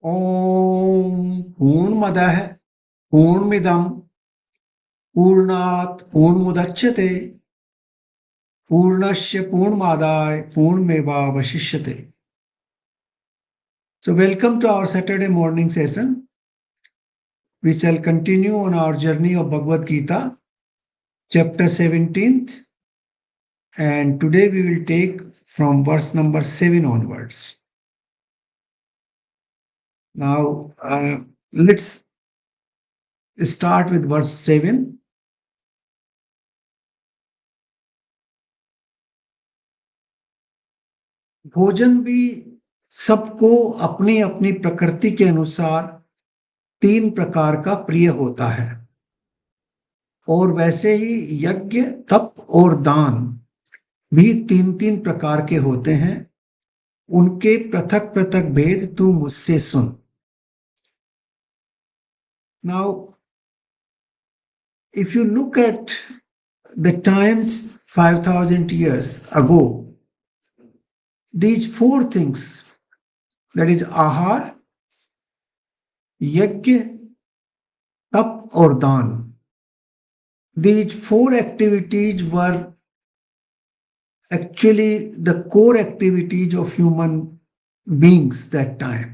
ओम पूर्णमदः पूर्णमिदं पूर्णात् पूर्णमुदच्यते पूर्णस्य पूर्णमादाय पूर्णमेवावशिष्यते. So welcome to our Saturday morning session. We shall continue on our journey of Bhagavad Gita, chapter 17th, and today we will take from verse number 7 onwards. Now let's start with verse 7. भोजन भी सबको अपनी अपनी प्रकृति के अनुसार 3 प्रकार का प्रिय होता है, और वैसे ही यज्ञ, तप और दान भी 3 3 प्रकार के होते हैं। उनके पृथक पृथक भेद तू मुझसे सुन। Now, if you look at the times 5,000 years ago, these 4 things, that is ahar, yajna, tap और दान, these 4 activities were actually the core activities of human beings that time.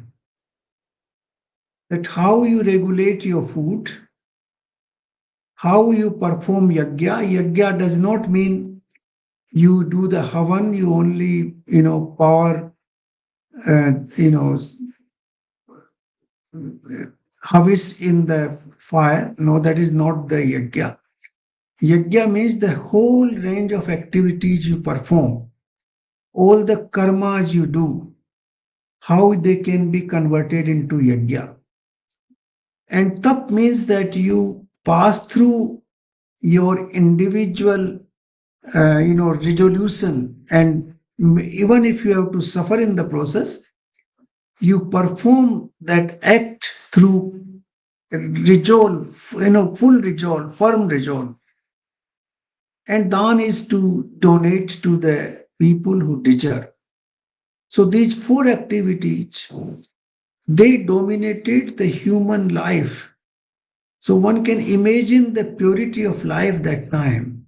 That how you regulate your food, how you perform yajna. Yajna does not mean you do the havan, you only, pour, harvest in the fire. No, that is not the yajna. Yajna means the whole range of activities you perform, all the karmas you do, how they can be converted into yajna. And tap means that you pass through your individual, resolution, and even if you have to suffer in the process, you perform that act through resolve, full resolve, firm resolve. And dan is to donate to the people who deserve. So these 4 activities, they dominated the human life. So one can imagine the purity of life that time.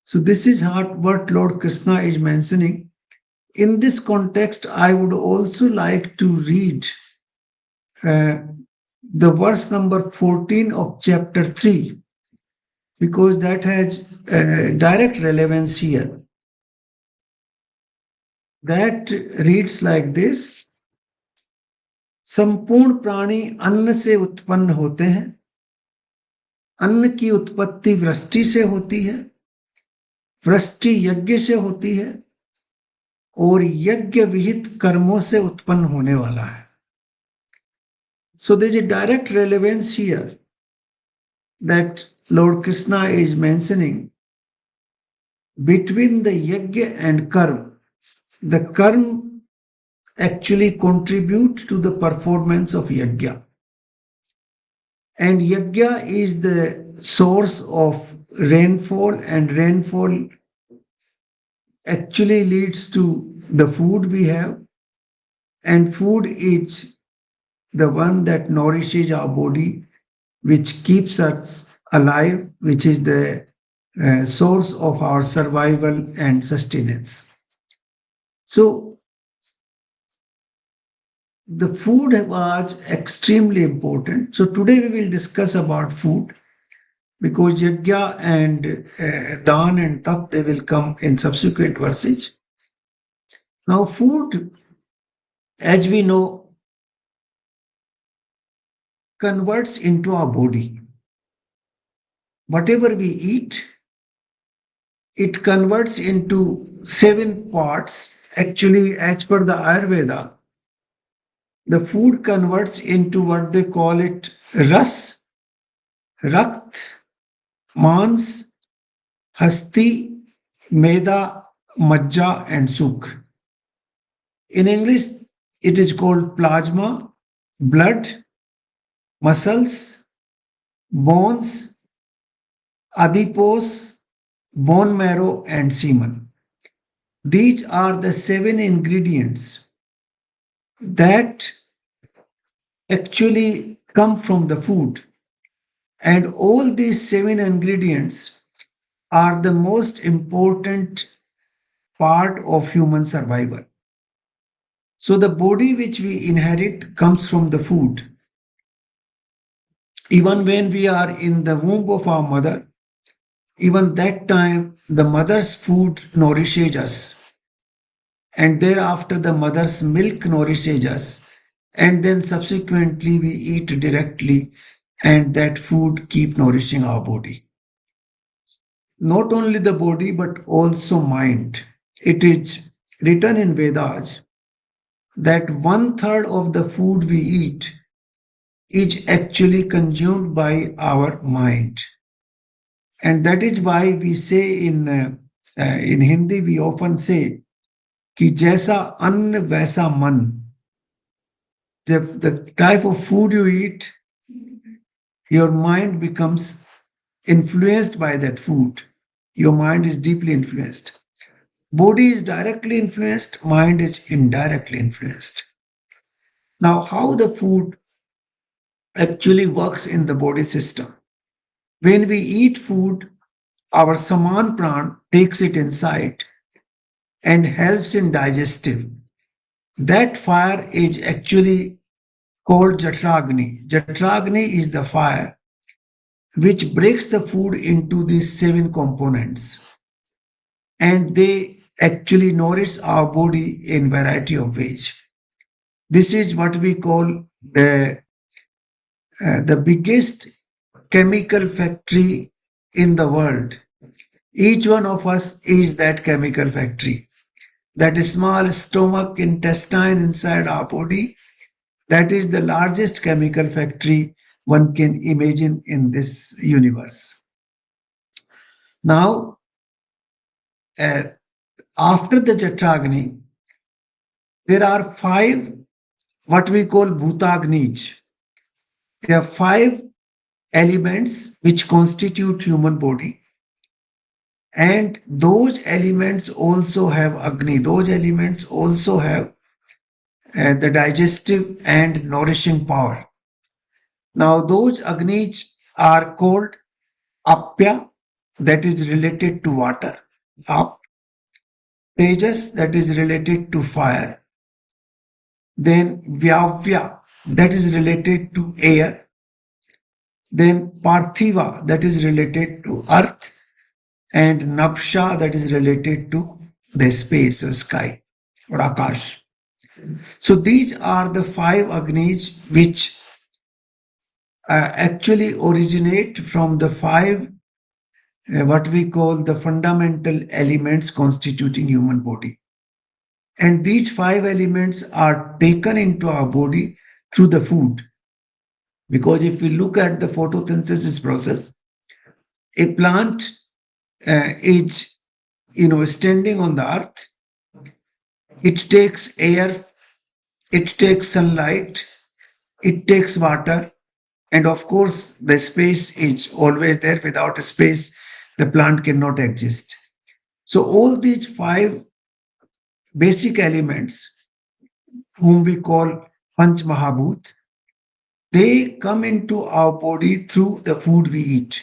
So this is what Lord Krishna is mentioning. In this context, I would also like to read the verse number 14 of chapter 3, because that has direct relevance here. That reads like this: संपूर्ण प्राणी अन्न से उत्पन्न होते हैं। अन्न की उत्पत्ति वृष्टि से होती है, वृष्टि यज्ञ से होती है, और यज्ञ विहित कर्मों से उत्पन्न होने वाला है। So there is a direct relevance here that Lord Krishna is mentioning between the yajna and karma. The karma actually contribute to the performance of yajna. And yajna is the source of rainfall, and rainfall actually leads to the food we have, and food is the one that nourishes our body, which keeps us alive, which is the source of our survival and sustenance. So the food was extremely important. So today we will discuss about food, because yajna and dan and tap, they will come in subsequent verses. Now food, as we know, converts into our body. Whatever we eat, it converts into 7 parts. Actually, as per the Ayurveda, the food converts into what they call it ras, rakt, mans, hasti, meda, majja, and sukra. In English, it is called plasma, blood, muscles, bones, adipose, bone marrow, and semen. These are the 7 ingredients that actually come from the food. And all these seven ingredients are the most important part of human survival. So the body which we inherit comes from the food. Even when we are in the womb of our mother, even that time the mother's food nourishes us. And thereafter the mother's milk nourishes us. And then subsequently we eat directly and that food keep nourishing our body. Not only the body but also mind. It is written in Vedas that one third of the food we eat is actually consumed by our mind. And that is why we say in Hindi, we often say, कि जैसा अन्न वैसा मन. The type of food you eat, your mind becomes influenced by that food. Your mind is deeply influenced. Body is directly influenced, mind is indirectly influenced. Now, how the food actually works in the body system? When we eat food, our saman pran takes it inside and helps in digestive. That fire is actually called Jatragni. Jatragni is the fire which breaks the food into these seven components, and they actually nourish our body in variety of ways. This is what we call the biggest chemical factory in the world. Each one of us is that chemical factory. That small stomach intestine inside our body, that is the largest chemical factory one can imagine in this universe. Now, uh, after the Jatragni, there are five what we call Bhutagnis. There are five elements which constitute human body, and those elements also have Agni. Those elements also have the digestive and nourishing power. Now, those Agnis are called Apya, that is related to water, Ap, Tejas, that is related to fire, then Vyavya, that is related to air, then Parthiva, that is related to earth, and Napsha, that is related to the space or sky or Akash. So these are the five Agnis which actually originate from the five what we call the fundamental elements constituting human body. And these five elements are taken into our body through the food. Because if we look at the photosynthesis process, a plant is standing on the earth. It takes air, it takes sunlight, it takes water, and of course the space is always there. Without a space, the plant cannot exist. So all these five basic elements, whom we call Panch Mahabhut, they come into our body through the food we eat.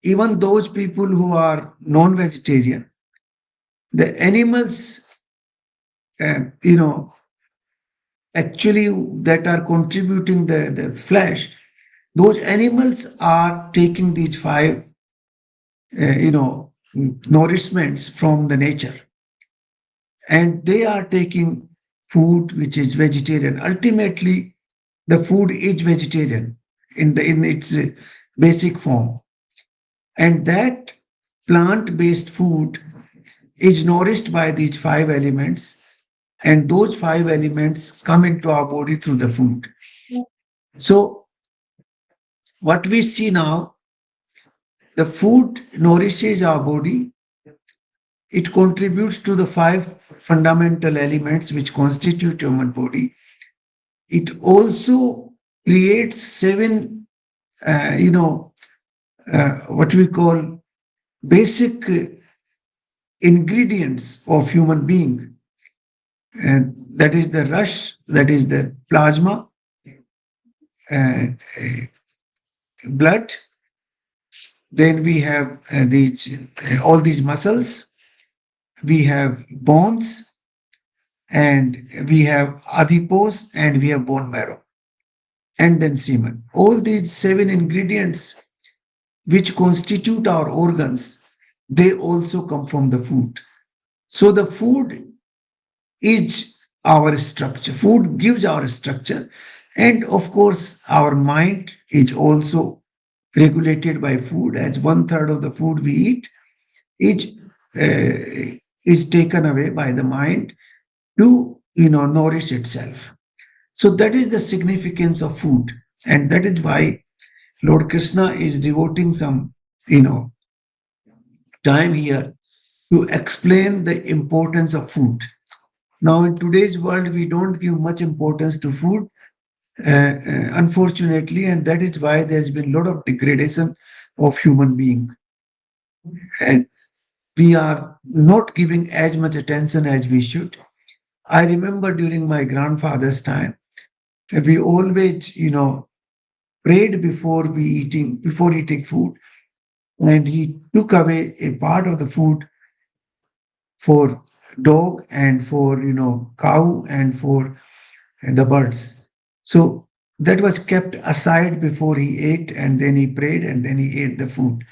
Even those people who are non-vegetarian, the animals, you know, actually that are contributing the flesh, those animals are taking these five, nourishments from the nature, and they are taking food which is vegetarian. Ultimately, the food is vegetarian in its basic form, and that plant-based food is nourished by these five elements, and those five elements come into our body through the food. So what we see now, the food nourishes our body. It contributes to the five fundamental elements which constitute human body. It also creates seven, what we call basic ingredients of human being. And that is the rush, that is the plasma, uh, blood. Then we have these all these muscles. We have bones, and we have adipose, and we have bone marrow, and then semen. All these seven ingredients which constitute our organs, they also come from the food. So the food is our structure. Food gives our structure. And of course, our mind is also regulated by food, as one third of the food we eat is, is taken away by the mind to nourish itself. So that is the significance of food. And that is why Lord Krishna is devoting some you know time here to explain the importance of food. Now, in today's world, we don't give much importance to food, unfortunately, and that is why there's been a lot of degradation of human being. And we are not giving as much attention as we should. I remember during my grandfather's time, we always, prayed before eating food, and he took away a part of the food for dog and for cow and for the birds. So that was kept aside before he ate, and then he prayed, and then he ate the food.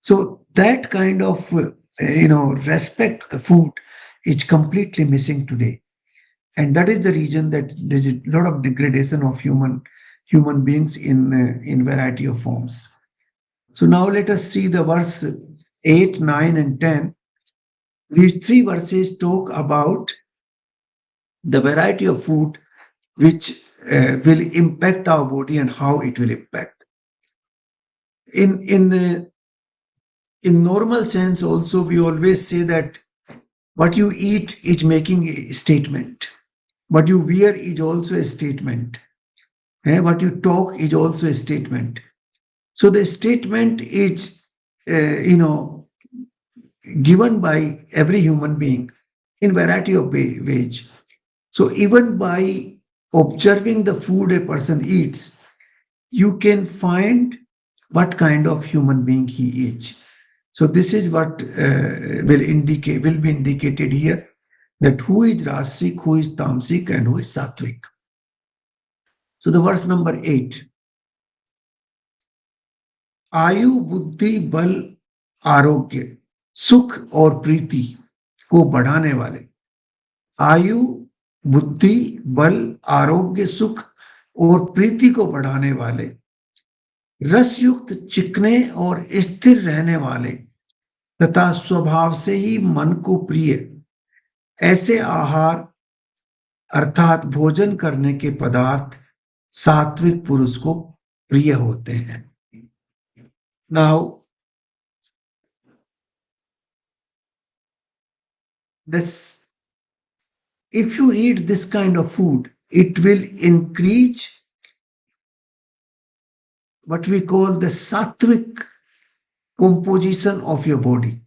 So that kind of respect to the food is completely missing today, and that is the reason that there's a lot of degradation of human beings in variety of forms. So now let us see the verse 8, 9, and 10. These three verses talk about the variety of food which will impact our body and how it will impact. In normal sense, also we always say that what you eat is making a statement. What you wear is also a statement. What you talk is also a statement. So the statement is, given by every human being in variety of ways. So even by observing the food a person eats, you can find what kind of human being he is. So this is what will be indicated here, that who is Rasik, who is Tamsik, and who is Sattvic. So the verse number 8, आयु बुद्धि बल आरोग्य सुख और प्रीति को बढ़ाने वाले, आयु बुद्धि बल आरोग्य सुख और प्रीति को बढ़ाने वाले, रसयुक्त चिकने और स्थिर रहने वाले तथा स्वभाव से ही मन को प्रिय ऐसे आहार अर्थात भोजन करने के पदार्थ सात्विक पुरुष को प्रिय होते हैं. Now, this if you eat this kind of food, it will increase what we call the sattvic composition of your body.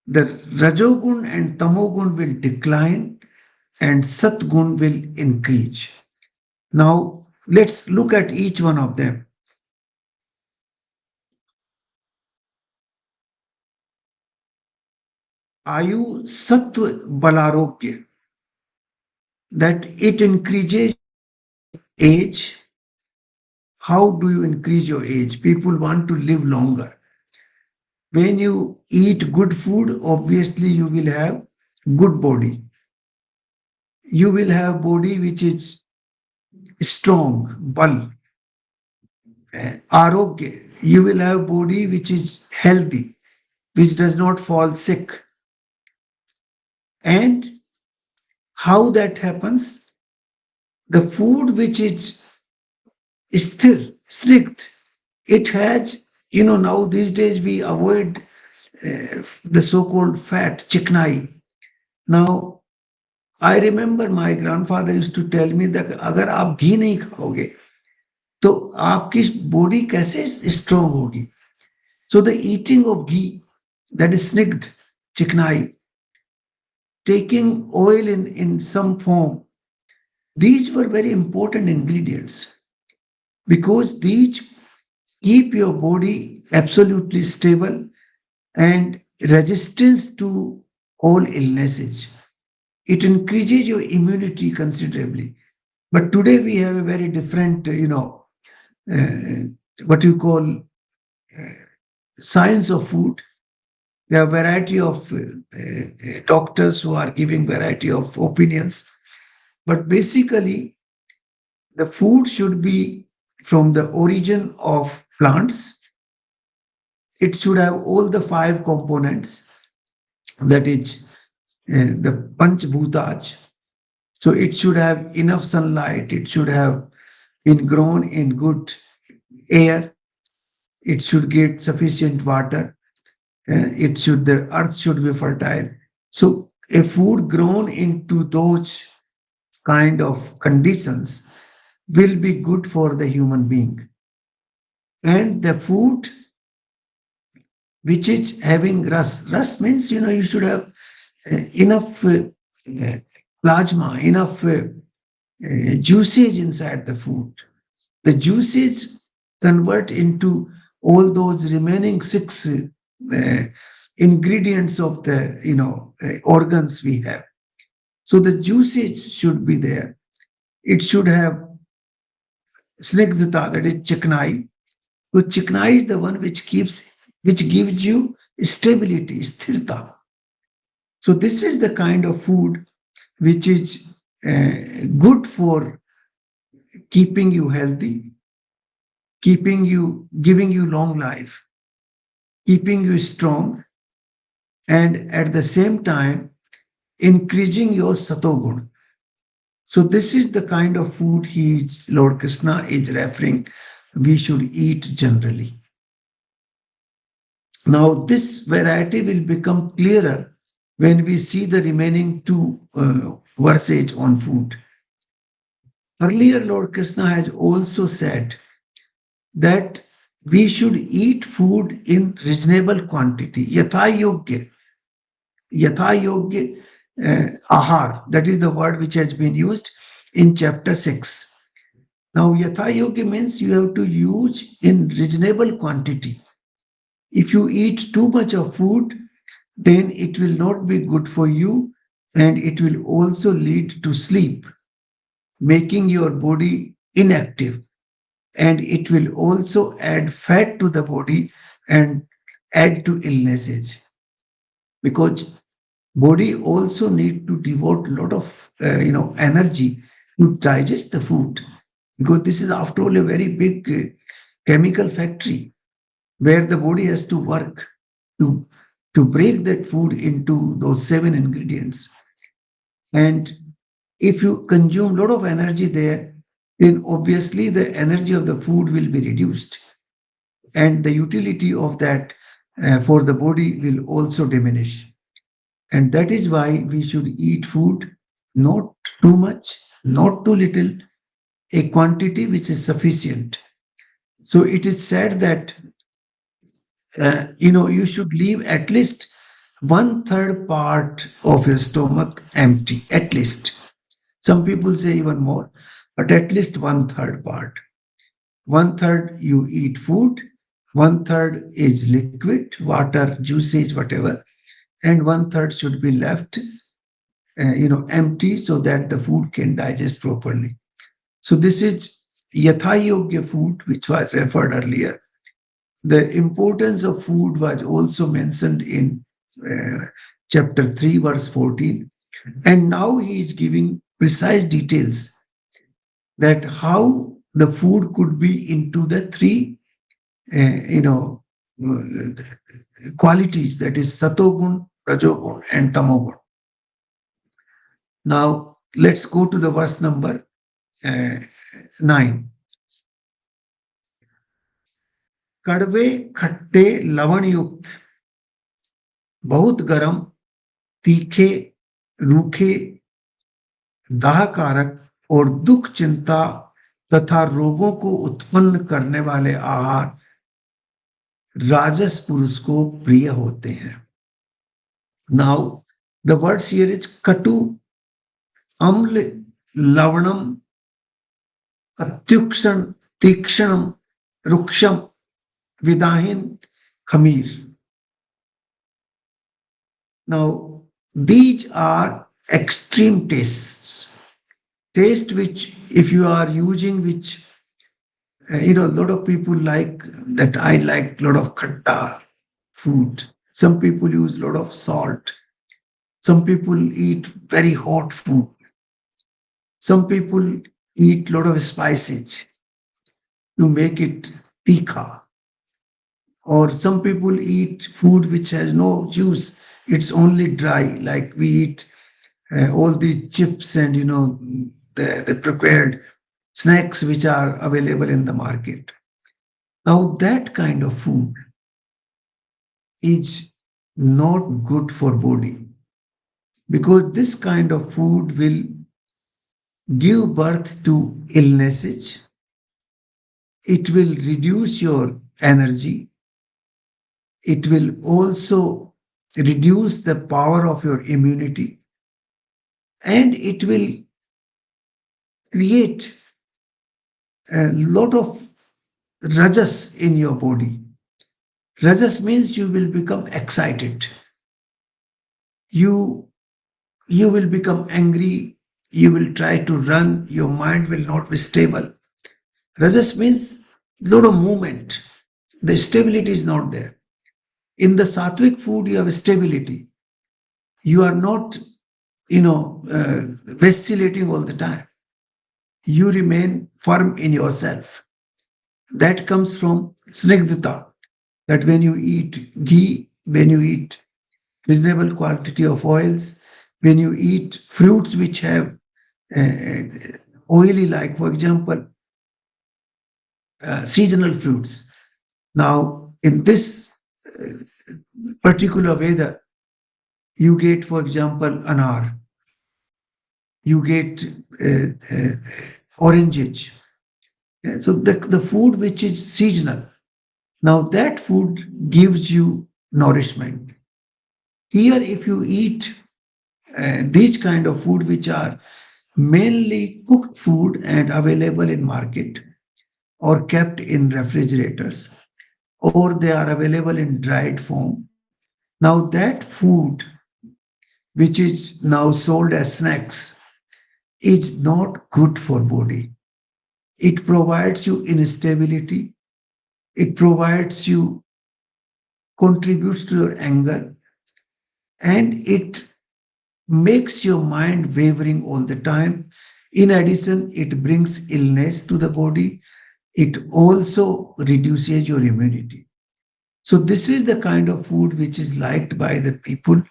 The rajogun and tamogun will decline and satgun will increase. Now, let's look at each one of them. Ayu sattva balarogya, that it increases age. How do you increase your age? People want to live longer. When you eat good food, obviously you will have good body. You will have body which is strong, bal, arogya. You will have body which is healthy, which does not fall sick. And how that happens? The food which is sthir, strict, it has, now these days we avoid the so-called fat, chiknai. Now, I remember my grandfather used to tell me that अगर आप घी नहीं खाओगे तो आपकी body कैसे strong होगी. So the eating of ghee, that is snigdh, chiknai, taking oil in some form. These were very important ingredients because these keep your body absolutely stable and resistance to all illnesses. It increases your immunity considerably. But today we have a very different, uh, what you call science of food. There are variety of doctors who are giving variety of opinions. But basically, the food should be from the origin of plants. It should have all the five components, that is the Panch Bhutaj. So it should have enough sunlight, it should have been grown in good air, it should get sufficient water, the earth should be fertile. So a food grown into those kind of conditions will be good for the human being. And the food which is having rust means, you should have enough uh, plasma, enough juices inside the food. The juices convert into all those remaining six ingredients of the organs we have. So the juices should be there. It should have snigdhata, that is chiknai. So chiknai is the one which gives you stability, sthirta. So this is the kind of food which is good for keeping you healthy, giving you long life, keeping you strong, and at the same time increasing your satogun. So this is the kind of food Lord Krishna is referring we should eat generally. Now this variety will become clearer when we see the remaining two verses on food. Earlier, Lord Krishna has also said that we should eat food in reasonable quantity, yatha yogya ahar. That is the word which has been used in chapter 6. Now, yatha yogya means you have to use in reasonable quantity. If you eat too much of food, then it will not be good for you and it will also lead to sleep, making your body inactive. And it will also add fat to the body and add to illnesses, because body also need to devote a lot of energy to digest the food, because this is after all a very big chemical factory where the body has to work to break that food into those seven ingredients. And if you consume a lot of energy there, then obviously the energy of the food will be reduced and the utility of that for the body will also diminish. And that is why we should eat food not too much, not too little, a quantity which is sufficient. So it is said that you should leave at least one third part of your stomach empty, at least. Some people say even more, but at least one third part. One third you eat food, one third is liquid, water, juices, whatever, and one third should be left, empty so that the food can digest properly. So this is yatha yogya food, which was referred earlier. The importance of food was also mentioned in uh, chapter 3, verse 14. And now he is giving precise details that how the food could be into the three, uh, you know, uh, qualities, that is satogun, rajogun, and tamogun. Now let's go to the verse number 9. कड़वे खट्टे लवण युक्त, बहुत गर्म, तीखे, रूखे, दाहकारक और दुख चिंता तथा रोगों को उत्पन्न करने वाले आहार राजस पुरुष को प्रिय होते हैं. Now The words here is katu, aml, lavanam, atyukshan, tikshanam, ruksham, vidahin, khamir. Now, these are extreme tastes. Taste which, if you are using, which, a lot of people like that. I like a lot of khatta food. Some people use a lot of salt. Some people eat very hot food. Some people eat a lot of spices to make it tikha. Or some people eat food which has no juice. It's only dry, like we eat all the chips and the prepared snacks which are available in the market. Now that kind of food is not good for body, because this kind of food will give birth to illnesses. It will reduce your energy. It will also reduce the power of your immunity, and it will create a lot of rajas in your body. Rajas means you will become excited. You you will become angry. You will try to run. Your mind will not be stable. Rajas means lot of movement. The stability is not there. In the sattvic food, you have stability. You are not, vacillating all the time. You remain firm in yourself. That comes from snigdhata. That when you eat ghee, when you eat reasonable quantity of oils, when you eat fruits which have uh, oily, like for example, seasonal fruits. Now, in this particular weather, you get, for example, anar, you get uh, uh, oranges. Yeah, so the food which is seasonal, now that food gives you nourishment. Here, if you eat these kind of food which are mainly cooked food and available in market or kept in refrigerators, or they are available in dried form. Now that food which is now sold as snacks is not good for body. It provides you instability. It provides you, contributes to your anger, and it makes your mind wavering all the time. In addition, it brings illness to the body. It also reduces your immunity. So this is the kind of food which is liked by the people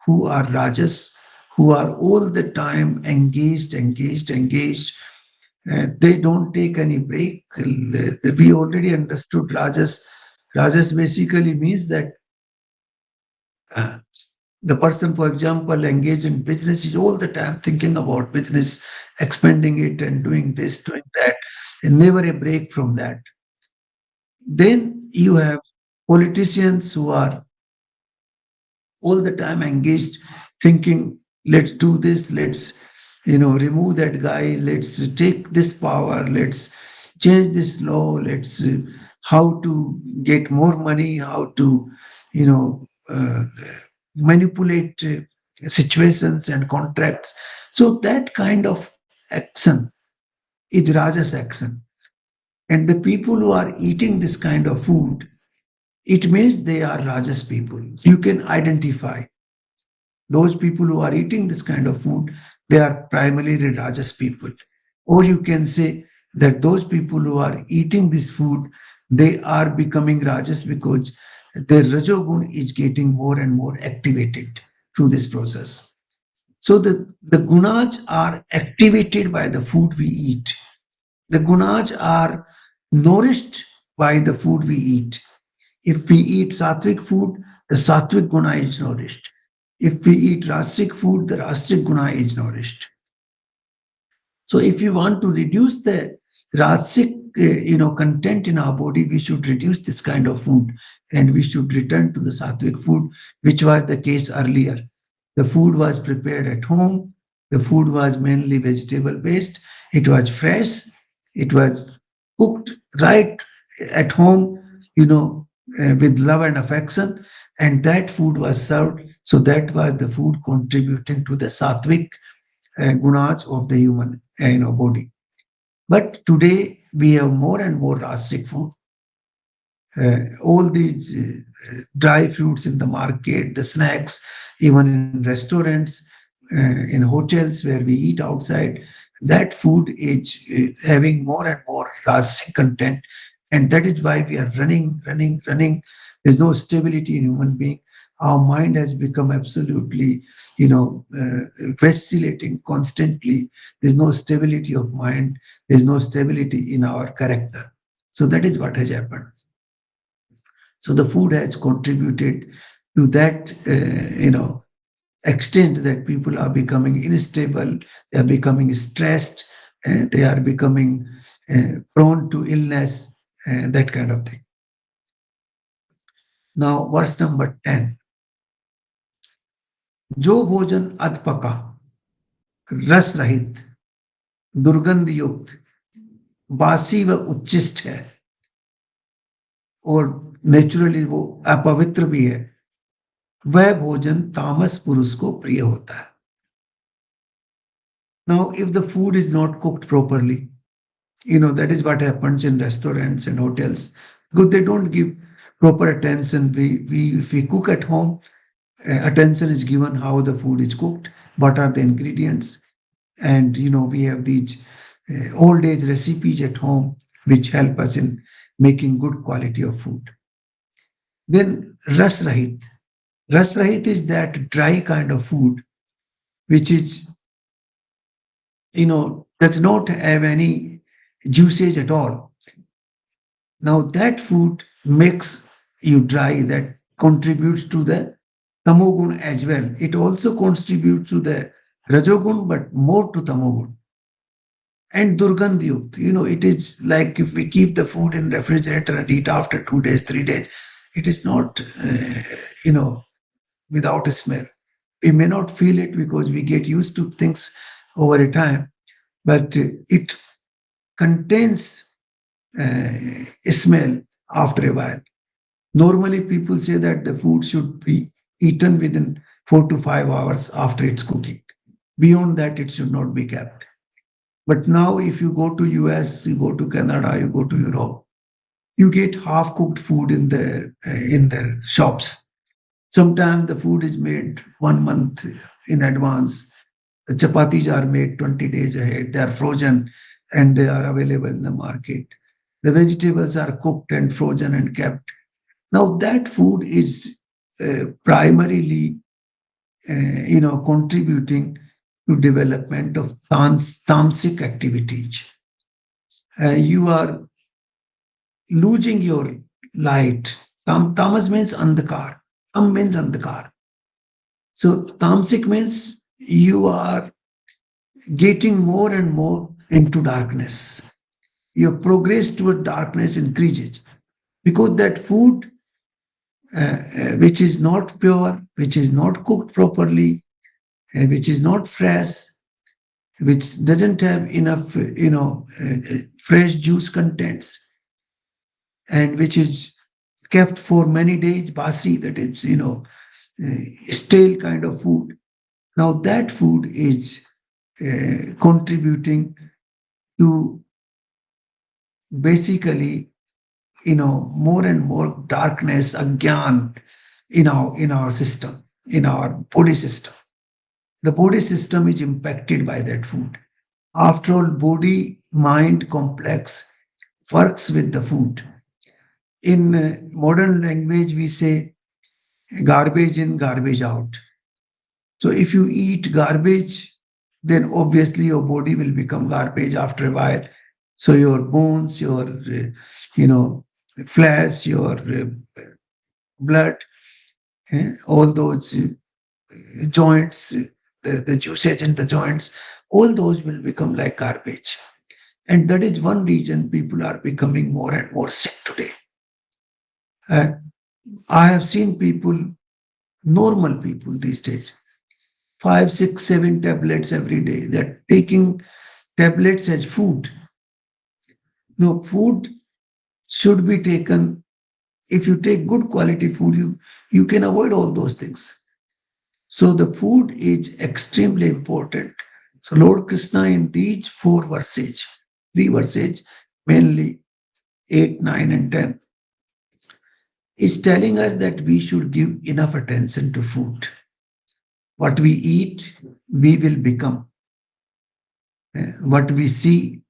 who are rajas, who are all the time engaged, engaged, engaged. They don't take any break. We already understood rajas. Rajas basically means that uh, the person, for example, engaged in business is all the time thinking about business, expanding it and doing this, doing that, and never a break from that. Then you have politicians who are all the time engaged, thinking, let's do this, let's remove that guy, let's take this power, let's change this law, let's how to get more money, how to you know uh, manipulate situations and contracts. So that kind of action is rajas action. And the people who are eating this kind of food, it means they are rajas people. You can identify those people who are eating this kind of food, they are primarily rajas people. Or you can say that those people who are eating this food, they are becoming rajas because their rajogun is getting more and more activated through this process. So the gunas are activated by the food we eat. The gunas are nourished by the food we eat. If we eat sattvic food, the sattvic guna is nourished. If we eat rasic food, the rasic guna is nourished. So if you want to reduce the rasic content in our body, we should reduce this kind of food and we should return to the sattvic food, which was the case earlier. The food was prepared at home. The food was mainly vegetable based. It was fresh. It was cooked right at home, you know, with love and affection. And that food was served. So that was the food contributing to the sattvic gunas of the human, body. But today we have more and more rasic food, all these dry fruits in the market, the snacks, even in restaurants, in hotels where we eat outside, that food is having more and more rasic content. And that is why we are running, running, running. There's no stability in human being. Our mind has become absolutely, vacillating constantly. There's no stability of mind. There's no stability in our character. So that is what has happened. So the food has contributed to that, extent that people are becoming unstable, they are becoming stressed, they are becoming prone to illness, that kind of thing. Now, verse number 10. जो भोजन अधपका, रस रहित, दुर्गंध युक्त, बासी व उच्छिष्ट है और नेचुरली वो अपवित्र भी है, वह भोजन तामस पुरुष को प्रिय होता है. Now, if the food is not cooked properly, that is what happens in restaurants and hotels, because they don't give proper attention. We if we cook at home, attention is given how the food is cooked, what are the ingredients, and we have these old age recipes at home which help us in making good quality of food. Then ras rahit is that dry kind of food which is does not have any juices at all. Now that food makes you dry, that contributes to the tamogun as well. It also contributes to the rajogun, but more to tamogun. And durgandh yukt, it is like if we keep the food in refrigerator and eat after 2 days, 3 days, it is not, without a smell. We may not feel it because we get used to things over a time, but it contains smell after a while. Normally, people say that the food should be eaten within 4 to 5 hours after its cooking. Beyond that, it should not be kept. But now, if you go to US, you go to Canada, you go to Europe, you get half-cooked food in the shops. Sometimes the food is made 1 month in advance. The chapatis are made 20 days ahead. They are frozen and they are available in the market. The vegetables are cooked and frozen and kept. Now that food is primarily, contributing to development of tamasic activities. You are losing your light. Tamas means andhakar. Tam means andhakar. So tamasic means you are getting more and more into darkness. Your progress toward darkness increases because that food, which is not pure, which is not cooked properly, which is not fresh, which doesn't have enough, fresh juice contents, and which is kept for many days, basi, that is, stale kind of food. Now that food is contributing to basically, more and more darkness, agyan in our system, in our body system. The body system is impacted by that food. After all, body mind complex works with the food. In modern language, we say garbage in, garbage out. So if you eat garbage, then obviously your body will become garbage after a while. So your bones, your flesh, your blood, all those joints, the juices in the joints, all those will become like garbage. And that is one reason people are becoming more and more sick today. Uh, I have seen people, normal people these days, five, six, seven tablets every day. They're taking tablets as food. No, food should be taken. If you take good quality food, you can avoid all those things. So the food is extremely important. So Lord Krishna in these four verses, three verses, mainly 8, 9, and 10, is telling us that we should give enough attention to food. What we eat, we will become. What we see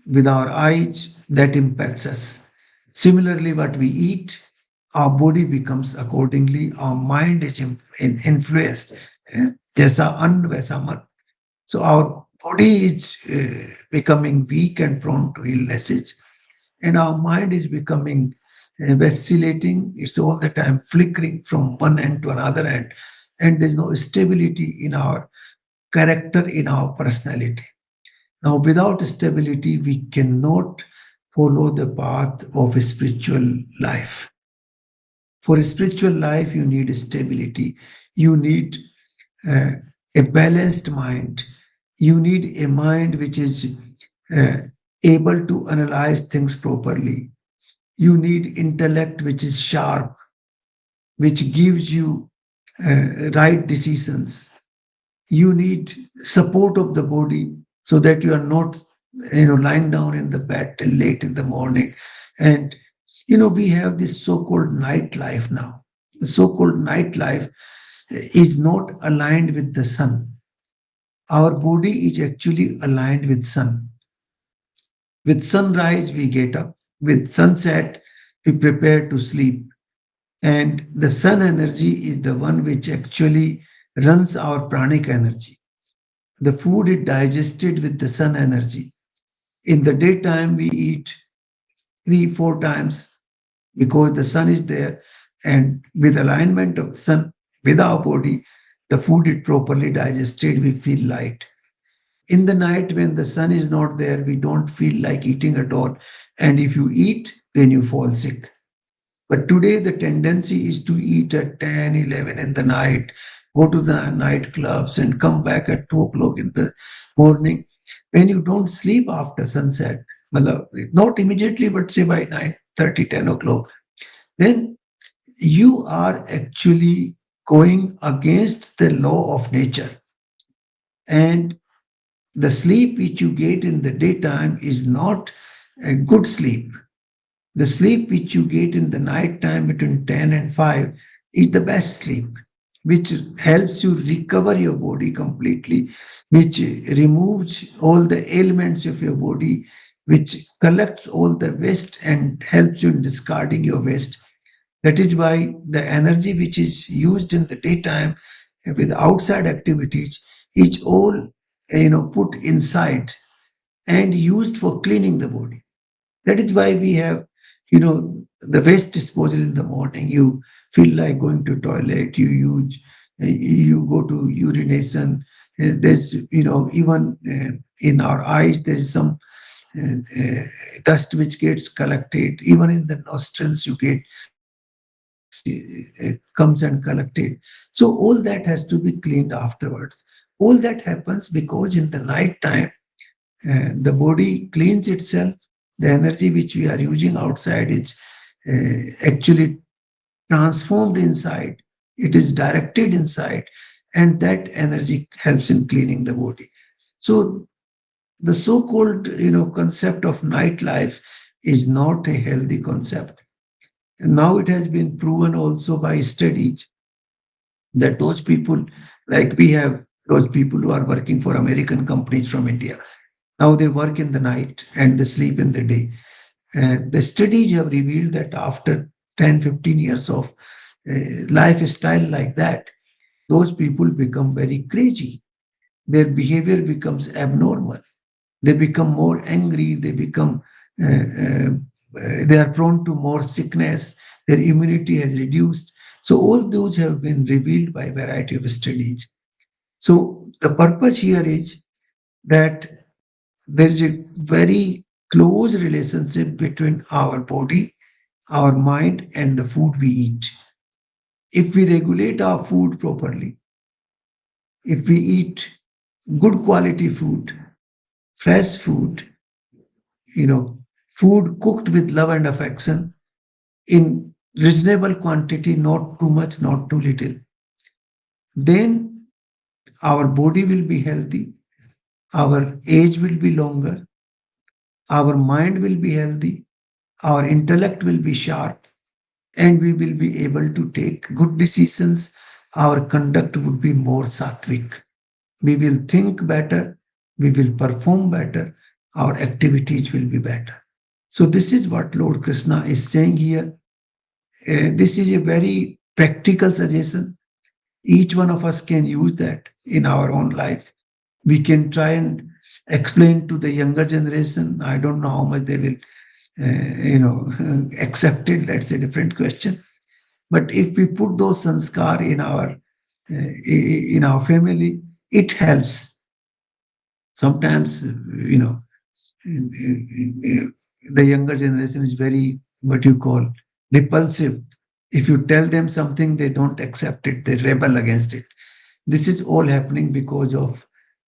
with our eyes, that impacts us. Similarly, what we eat, our body becomes accordingly, our mind is influenced. जैसा अन्न वैसा मन. So our body is becoming weak and prone to illnesses, and our mind is becoming vacillating. It's all the time flickering from one end to another end, and there's no stability in our character, in our personality. Now, without stability, we cannot follow the path of spiritual life. For spiritual life, you need stability. You need uh, a balanced mind. You need a mind which is uh, able to analyze things properly. You need intellect which is sharp, which gives you right decisions. You need support of the body so that you are not lying down in the bed till late in the morning. And we have this so-called nightlife now. The so-called nightlife is not aligned with the sun. Our body is actually aligned with sun. With sunrise we get up, with sunset we prepare to sleep. And the sun energy is the one which actually runs our pranic energy. The food is digested with the sun energy. In the daytime, we eat three, four times because the sun is there, and with alignment of the sun with our body, the food is properly digested, we feel light. In the night, when the sun is not there, we don't feel like eating at all. And if you eat, then you fall sick. But today, the tendency is to eat at 10, 11 in the night, go to the nightclubs, and come back at 2 o'clock in the morning. When you don't sleep after sunset, not immediately, but say by 9:30, 10 o'clock, then you are actually going against the law of nature. And the sleep which you get in the daytime is not a good sleep. The sleep which you get in the night time between 10 and 5 is the best sleep, which helps you recover your body completely, which removes all the ailments of your body, which collects all the waste and helps you in discarding your waste. That is why the energy which is used in the daytime with outside activities is all put inside and used for cleaning the body. That is why we have, the waste disposal in the morning. You feel like going to toilet, you go to urination. There's, even in our eyes, there is some dust which gets collected. Even in the nostrils, you get dust comes and collected. So all that has to be cleaned afterwards. All that happens because in the night time, the body cleans itself. The energy which we are using outside is actually transformed inside. It is directed inside, and that energy helps in cleaning the body. So the so-called concept of nightlife is not a healthy concept. And now it has been proven also by studies that those people, like we have those people who are working for American companies from India, now they work in the night and they sleep in the day. The studies have revealed that after 10, 15 years of lifestyle like that, those people become very crazy. Their behavior becomes abnormal. They become more angry. They are prone to more sickness. Their immunity has reduced. So all those have been revealed by a variety of studies. So the purpose here is that there is a very close relationship between our body, our mind, and the food we eat. If we regulate our food properly, if we eat good quality food, fresh food, you know, food cooked with love and affection in reasonable quantity, not too much, not too little, then our body will be healthy, our age will be longer, our mind will be healthy, our intellect will be sharp, and we will be able to take good decisions. Our conduct would be more sattvic. We will think better, we will perform better, our activities will be better. So, this is what Lord Krishna is saying here. This is a very practical suggestion. Each one of us can use that in our own life. We can try and explain to the younger generation. I don't know how much they will, accept it. That's a different question. But if we put those sanskar in our family, it helps. Sometimes, the younger generation is very, what you call, repulsive. If you tell them something, they don't accept it, they rebel against it. This is all happening because of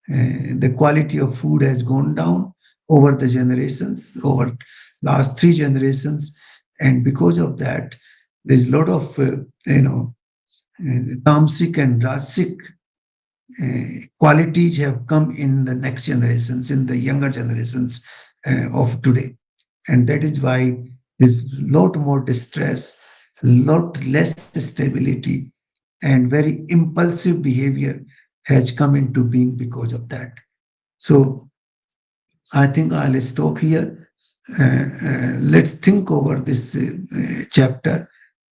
the quality of food has gone down over the generations, over last three generations, and because of that, there's a lot of tamasic and rasic qualities have come in the next generations, in the younger generations of today. And that is why there's a lot more distress, lot less stability, and very impulsive behavior has come into being because of that. So I think I'll stop here. Let's think over this chapter,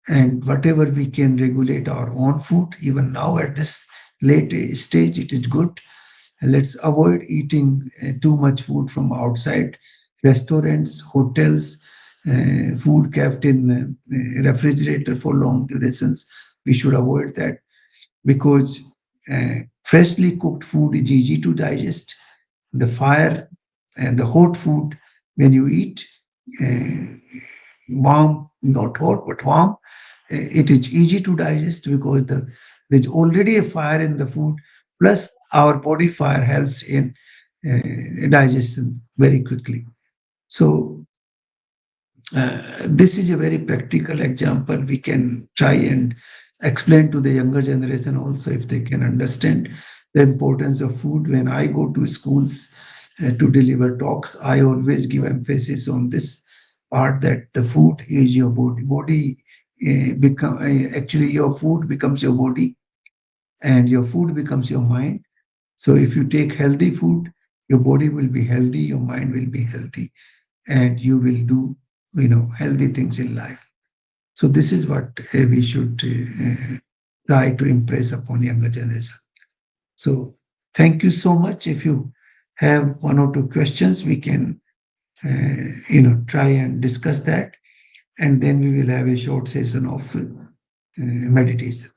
and whatever we can regulate our own food, even now at this late stage, it is good. Let's avoid eating too much food from outside restaurants, hotels, food kept in refrigerator for long durations. We should avoid that because freshly cooked food is easy to digest. The fire and the hot food, when you eat uh, warm, not hot but warm, it is easy to digest because there's already a fire in the food. Plus, our body fire helps in digestion very quickly. So, this is a very practical example. We can try and explain to the younger generation also if they can understand the importance of food. When I go to schools to deliver talks, I always give emphasis on this part that the food is your body. Body become actually your food becomes your body, and your food becomes your mind. So if you take healthy food, your body will be healthy, your mind will be healthy, and you will do healthy things in life. So this is what we should try to impress upon younger generation. So thank you so much. If you have one or two questions, we can try and discuss that, and then we will have a short session of meditation.